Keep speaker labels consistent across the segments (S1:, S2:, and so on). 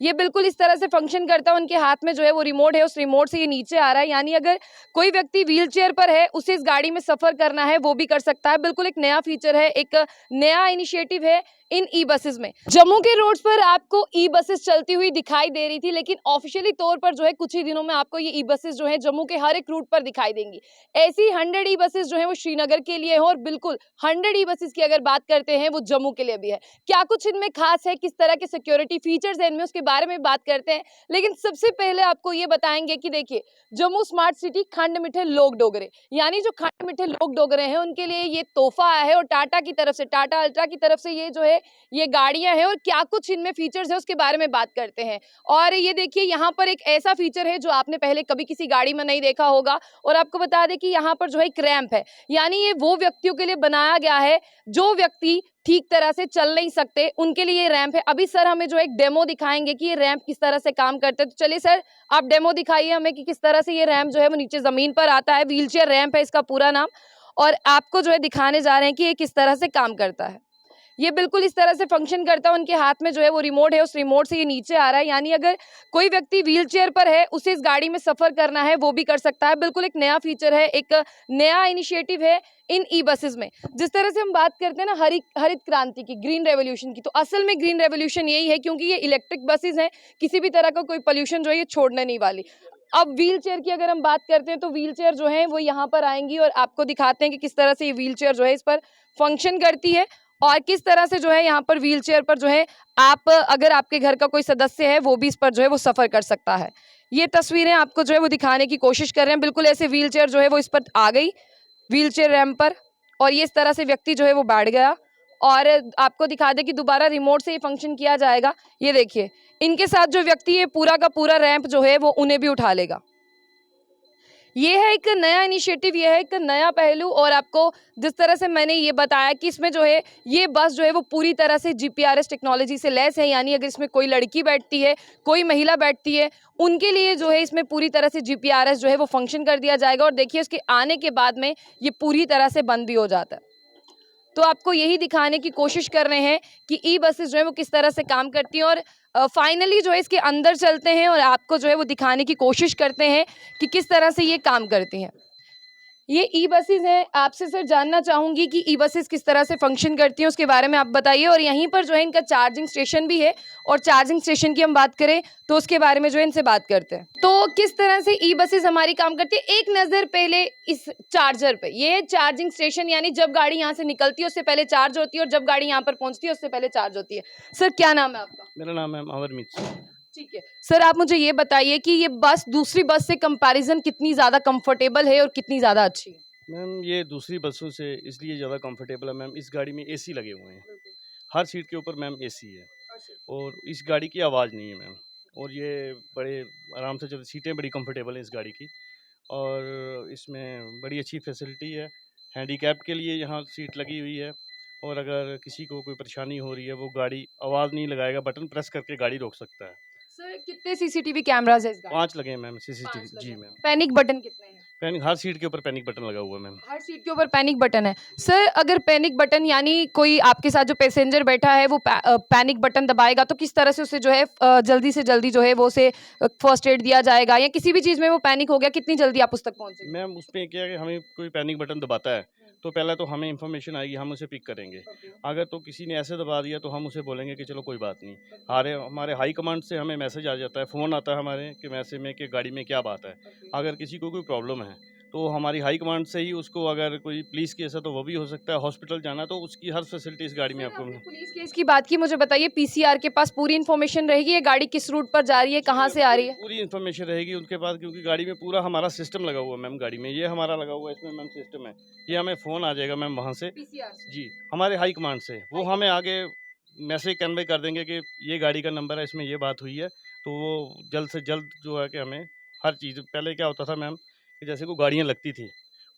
S1: ये बिल्कुल इस तरह से फंक्शन करता है। उनके हाथ में जो है वो रिमोट है, उस रिमोट से ये नीचे आ रहा है, यानी अगर कोई व्यक्ति व्हील चेयर पर है, उसे इस गाड़ी में सफर करना है वो भी कर सकता है। बिल्कुल एक नया फीचर है, एक नया इनिशिएटिव है इन ई बसेस में। जम्मू के रोड्स पर आपको ई बसेस चलती हुई दिखाई दे रही थी, लेकिन ऑफिशियली तौर पर जो है कुछ ही दिनों में आपको ये ई बसेस जो है जम्मू के हर एक रूट पर दिखाई देंगी। ऐसी 100 ई बसेस जो है वो श्रीनगर के लिए है, और बिल्कुल 100 ई बसेस की अगर बात करते हैं वो जम्मू के लिए भी है। क्या कुछ इनमें खास है, किस तरह के सिक्योरिटी फीचर्स है इनमें, उसके बारे में बात करते हैं। लेकिन सबसे पहले आपको ये बताएंगे कि देखिए, जम्मू स्मार्ट सिटी खंड मिठे लोग डोगरे, यानी जो खंड मिठे लोग डोगरे हैं उनके लिए ये तोहफा आया है, और टाटा की तरफ से, टाटा अल्ट्रा की तरफ से ये जो है ये गाड़ियां हैं, और क्या कुछ इनमें फीचर्स है उसके बारे में बात करते हैं। और ये देखिए, यहाँ पर एक ऐसा फीचर है जो आपने पहले कभी किसी गाड़ी में नहीं देखा होगा, और आपको बता दें कि यहाँ पर जो है एक रैंप है, यानी ये वो व्यक्तियों के लिए बनाया गया है जो व्यक्ति ठीक तरह से चल नहीं सकते, उनके लिए ये रैंप है। अभी सर हमें जो एक डेमो दिखाएंगे कि ये रैंप किस तरह से काम करते हैं। तो चलिए सर, आप डेमो दिखाइए हमें कि किस तरह से ये रैंप जो है वो नीचे जमीन पर आता है। व्हीलचेयर रैंप है इसका पूरा नाम, और आपको जो है दिखाने जा रहे हैं कि ये किस तरह से काम करता है। ये बिल्कुल इस तरह से फंक्शन करता है। उनके हाथ में जो है वो रिमोट है, उस रिमोट से ये नीचे आ रहा है, यानी अगर कोई व्यक्ति व्हील चेयर पर है, उसे इस गाड़ी में सफर करना है वो भी कर सकता है। बिल्कुल एक नया फीचर है, एक नया इनिशिएटिव है इन ई बसेस में। जिस तरह से हम बात करते हैं ना हरित क्रांति की, ग्रीन रेवोल्यूशन की, तो असल में ग्रीन रेवोल्यूशन यही है, क्योंकि ये इलेक्ट्रिक बसेस हैं, किसी भी तरह का कोई पोल्यूशन जो है ये छोड़ने नहीं वाली। अब व्हील चेयर की अगर हम बात करते हैं तो व्हील चेयर जो है वो यहाँ पर आएंगी, और आपको दिखाते हैं कि किस तरह से ये व्हील चेयर जो है इस पर फंक्शन करती है, और किस तरह से जो है यहाँ पर व्हील चेयर पर जो है आप, अगर आपके घर का कोई सदस्य है वो भी इस पर जो है वो सफर कर सकता है। ये तस्वीरें आपको जो है वो दिखाने की कोशिश कर रहे हैं। बिल्कुल ऐसे व्हील चेयर जो है वो इस पर आ गई, व्हील चेयर रैंप पर, और ये इस तरह से व्यक्ति जो है वो बैठ गया। और आपको दिखा दे कि दोबारा रिमोट से ये फंक्शन किया जाएगा। ये देखिए, इनके साथ जो व्यक्ति है पूरा का पूरा रैंप जो है वो उन्हें भी उठा लेगा। ये है एक नया इनिशिएटिव, ये है एक नया पहलू। और आपको जिस तरह से मैंने ये बताया कि इसमें जो है ये बस जो है वो पूरी तरह से जीपीआरएस टेक्नोलॉजी से लैस है, यानी अगर इसमें कोई लड़की बैठती है, कोई महिला बैठती है, उनके लिए जो है इसमें पूरी तरह से जीपीआरएस जो है वो फंक्शन कर दिया जाएगा। और देखिए, उसके आने के बाद में ये पूरी तरह से बंद भी हो जाता है। तो आपको यही दिखाने की कोशिश कर रहे हैं कि ई बसेस जो है वो किस तरह से काम करती हैं, और फाइनली जो है इसके अंदर चलते हैं और आपको जो है वो दिखाने की कोशिश करते हैं कि किस तरह से ये काम करती हैं। ये ई बसेस हैं। आपसे सर जानना चाहूँगी कि ई बसेस किस तरह से फंक्शन करती हैं, उसके बारे में आप बताइए। और यहीं पर जो है इनका चार्जिंग स्टेशन भी है, और चार्जिंग स्टेशन की हम बात करें तो उसके बारे में जो है इनसे बात करते हैं। तो किस तरह से ई बसेस हमारी काम करती है, एक नज़र पहले इस चार्जर पे। ये चार्जिंग स्टेशन, यानी जब गाड़ी यहाँ से निकलती है उससे पहले चार्ज होती है, और जब गाड़ी यहाँ पर पहुँचती है उससे पहले चार्ज होती है। सर क्या नाम है आपका?
S2: मेरा नाम है अमरमीत सिंह।
S1: ठीक है सर, आप मुझे ये बताइए कि ये बस दूसरी बस से कंपैरिजन कितनी ज़्यादा कंफर्टेबल है और कितनी ज़्यादा अच्छी है?
S2: मैम, ये दूसरी बसों से इसलिए ज़्यादा कंफर्टेबल है मैम, इस गाड़ी में एसी लगे हुए हैं, हर सीट के ऊपर मैम एसी है, और इस गाड़ी की आवाज़ नहीं है मैम, और ये बड़े आराम से चलती, सीटें बड़ी कंफर्टेबल हैं इस गाड़ी की, और इसमें बड़ी अच्छी फैसिलिटी है। हैंडीकैप के लिए यहाँ सीट लगी हुई है, और अगर किसी को कोई परेशानी हो रही है वो गाड़ी आवाज़ नहीं लगाएगा, बटन प्रेस करके गाड़ी रोक सकता है।
S1: सर कितने सीसीटीवी कैमरास है इस गाड़ी
S2: 5 लगे हैं मैम,
S1: 5
S2: सीसीटीवी।
S1: लगे
S2: जी
S1: हैं।
S2: मैम।
S1: पैनिक बटन कितने हैं?
S2: पैनिक, हर सीट के ऊपर पैनिक बटन लगा हुआ है मैम।
S1: हर सीट के ऊपर पैनिक बटन है। सर अगर पैनिक बटन, यानी कोई आपके साथ जो पैसेंजर बैठा है वो पैनिक बटन दबाएगा तो किस तरह से उसे जो है जल्दी से जल्दी जो है वो उसे फर्स्ट एड दिया जाएगा, या किसी भी चीज़ में वो पैनिक हो गया कितनी जल्दी आप उस तक पहुंचेंगे?
S2: मैम, उसमें क्या है कि हमें कोई पैनिक बटन दबाता है तो पहले तो हमें इन्फॉर्मेशन आएगी, हम उसे पिक करेंगे। अगर तो किसी ने ऐसे दबा दिया तो हम उसे बोलेंगे कि चलो कोई बात नहीं। हमारे हाई कमांड से हमें मैसेज आ जाता है, फ़ोन आता है हमारे कि मैसेज में कि गाड़ी में क्या बात है। अगर किसी को कोई प्रॉब्लम है तो हमारी हाई कमांड से ही उसको, अगर कोई पुलिस केस है तो वो भी हो सकता है, हॉस्पिटल जाना तो उसकी हर फैसिलिटी इस गाड़ी में आपको।
S1: पुलिस केस की बात की, मुझे बताइए पीसीआर के पास पूरी इन्फॉर्मेशन रहेगी ये गाड़ी किस रूट पर जा रही है, कहाँ से आ रही है?
S2: पूरी इन्फॉर्मेशन रहेगी उनके पास, क्योंकि गाड़ी में पूरा हमारा सिस्टम लगा हुआ है मैम। गाड़ी में ये हमारा लगा हुआ है, इसमें मैम सिस्टम है, ये हमें फ़ोन आ जाएगा मैम वहाँ से।
S1: पीसीआर से?
S2: जी, हमारे हाई कमांड से वो हमें आगे मैसेज कन्वे कर देंगे कि ये गाड़ी का नंबर है, इसमें ये बात हुई है, तो वो जल्द से जल्द जो है कि हमें हर चीज़। पहले क्या होता था मैम कि जैसे कोई गाड़ियाँ लगती थी,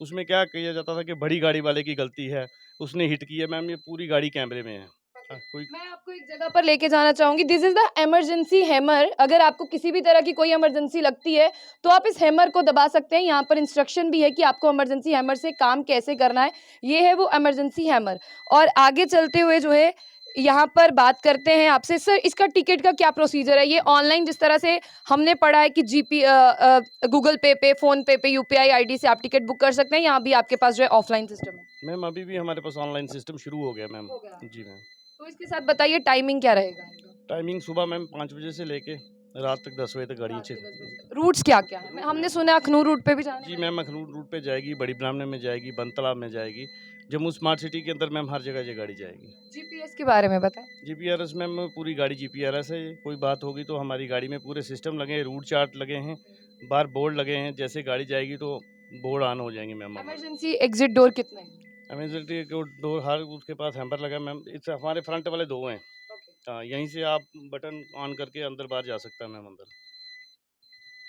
S2: उसमें क्या किया जाता था कि बड़ी गाड़ी वाले की गलती है, उसने हिट की है। मैम, ये पूरी गाड़ी कैमरे में है। कोई
S1: मैं आपको एक जगह पर लेके जाना चाहूंगी। This is the emergency hammer. अगर आपको किसी भी तरह की कोई इमरजेंसी लगती है तो आप इस हैमर को दबा सकते हैं। यहाँ पर इंस्ट्रक्शन भी है कि आपको इमरजेंसी हैमर से काम कैसे करना है। ये है वो इमरजेंसी हैमर। और आगे चलते हुए जो है यहाँ पर बात करते हैं आपसे सर, इसका टिकट का क्या प्रोसीजर है? ये ऑनलाइन जिस तरह से हमने पढ़ा है कि गूगल पे, फ़ोन पे यूपीआई आईडी से आप टिकट बुक कर सकते हैं, यहाँ भी आपके पास जो है ऑफलाइन सिस्टम है?
S2: मैम अभी भी हमारे पास ऑनलाइन सिस्टम शुरू हो गया मैम।
S1: हो गया।
S2: जी मैम।
S1: तो इसके साथ बताइए टाइमिंग क्या रहेगा इनका?
S2: टाइमिंग सुबह मैम 5 बजे से लेके रात तक 10 बजे तक गाड़ियाँ
S1: रात के
S2: चल।
S1: 10 बजे तक। रूट्स क्या-क्या हैं? हमने सुना है अखनूर रूट पे भी जाने
S2: जी
S1: वाली
S2: मैम, अखनूर रूट पे जाएगी, बड़ी ब्राह्मण में जाएगी, बन तालाब में जाएगी। जम्मू स्मार्ट सिटी के अंदर मैम हर जगह ये गाड़ी जाएगी।
S1: है। जीपीएस के बारे में बताएं।
S2: जीपीआरएस मैम पूरी गाड़ी जीपीआरएस है। कोई बात होगी तो हमारी गाड़ी में पूरे सिस्टम लगे हैं, रूट चार्ट लगे हैं, बाहर बोर्ड लगे हैं। जैसे गाड़ी जाएगी तो बोर्ड ऑन हो जाएंगे मैम।
S1: इमरजेंसी एग्जिट डोर कितने हैं?
S2: इमरजेंसी को डोर हर उसके पास हैम्पर लगा है मैम। इस हमारे फ्रंट वाले 2 हैं। हाँ, यहीं से आप बटन ऑन करके अंदर बाहर जा सकता है मैम अंदर।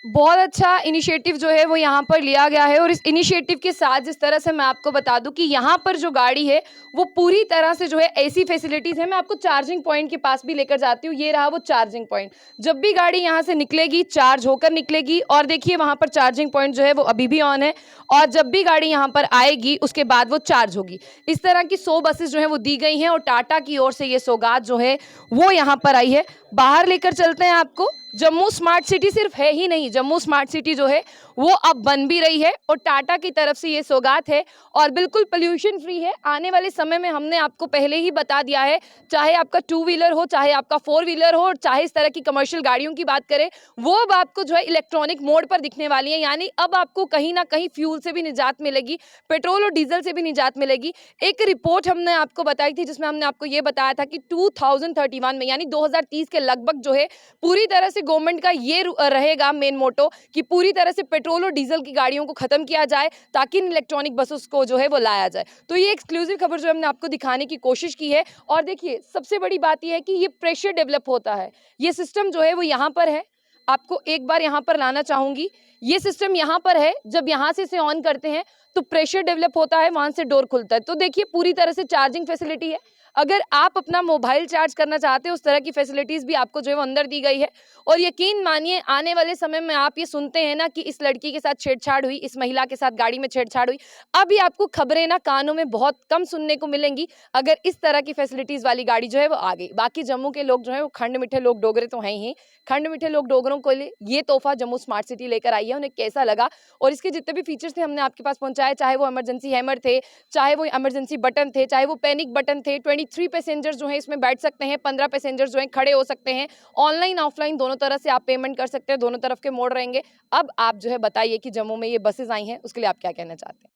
S1: बहुत अच्छा इनिशिएटिव जो है वो यहाँ पर लिया गया है और इस इनिशिएटिव के साथ जिस तरह से मैं आपको बता दूं कि यहाँ पर जो गाड़ी है वो पूरी तरह से जो है ऐसी फैसिलिटीज़ है। मैं आपको चार्जिंग पॉइंट के पास भी लेकर जाती हूँ। ये रहा वो चार्जिंग पॉइंट। जब भी गाड़ी यहाँ से निकलेगी चार्ज होकर निकलेगी और देखिए वहाँ पर चार्जिंग पॉइंट जो है वो अभी भी ऑन है और जब भी गाड़ी यहाँ पर आएगी उसके बाद वो चार्ज होगी। इस तरह की 100 बसेस जो है वो दी गई हैं और टाटा की ओर से ये सौगात जो है वो यहाँ पर आई है। बाहर लेकर चलते हैं आपको। जम्मू स्मार्ट सिटी सिर्फ है ही नहीं, जम्मू स्मार्ट सिटी जो है वो अब बन भी रही है और टाटा की तरफ से ये सौगात है और बिल्कुल पोल्यूशन फ्री है। आने वाले समय में हमने आपको पहले ही बता दिया है, चाहे आपका 2 व्हीलर हो, चाहे आपका 4 व्हीलर हो और चाहे इस तरह की कमर्शियल गाड़ियों की बात करें, वो अब आपको जो है इलेक्ट्रॉनिक मोड पर दिखने वाली है। यानी अब आपको कहीं ना कहीं फ्यूल से भी निजात मिलेगी, पेट्रोल और डीजल से भी निजात मिलेगी। एक रिपोर्ट हमने आपको बताई थी जिसमें हमने आपको ये बताया था कि 2031 में यानी 2030 के लगभग जो है पूरी तरह से गवर्नमेंट का ये रहेगा मेन मोटो कि पूरी तरह से पेट्रोल और डीजल की गाड़ियों को खत्म किया जाए ताकि इन इलेक्ट्रॉनिक बसों को जो है वो लाया जाए। तो ये एक्सक्लूसिव खबर जो हमने आपको दिखाने की कोशिश की है और देखिए सबसे बड़ी बात यह है कि ये प्रेशर डेवलप होता है। ये सिस्टम जो है वो यहाँ पर है, आपको एक बार यहाँ पर लाना चाहूंगी। ये सिस्टम यहाँ पर है, जब यहाँ से इसे ऑन करते हैं तो प्रेशर डेवलप होता है, वहां से डोर खुलता है। तो देखिए पूरी तरह से चार्जिंग फैसिलिटी है। अगर आप अपना मोबाइल चार्ज करना चाहते हो उस तरह की फैसिलिटीज भी आपको जो है वो अंदर दी गई है। और यकीन मानिए आने वाले समय में आप ये सुनते हैं ना कि इस लड़की के साथ छेड़छाड़ हुई, इस महिला के साथ गाड़ी में छेड़छाड़ हुई, अब ये आपको खबरें ना कानों में बहुत कम सुनने को मिलेंगी अगर इस तरह की फैसिलिटीज वाली गाड़ी जो है वो आ गई। बाकी जम्मू के लोग जो है वो खंड मीठे लोग डोगरे तो हैं ही, खंड मीठे लोग डोगरों को लिए ये तोहफा जम्मू स्मार्ट सिटी लेकर आई है। उन्हें कैसा लगा और इसके जितने भी फीचर्स थे हमने आपके पास पहुंचाए, चाहे वो इमरजेंसी हैमर थे, चाहे वो इमरजेंसी बटन थे, चाहे वो पैनिक बटन थे। 23 पैसेंजर्स जो हैं इसमें बैठ सकते हैं, 15 पैसेंजर्स जो हैं खड़े हो सकते हैं। ऑनलाइन ऑफलाइन दोनों तरह से आप पेमेंट कर सकते हैं, दोनों तरफ के मोड रहेंगे। अब आप जो है बताइए कि जम्मू में ये बसेस आई हैं उसके लिए आप क्या कहना चाहते हैं?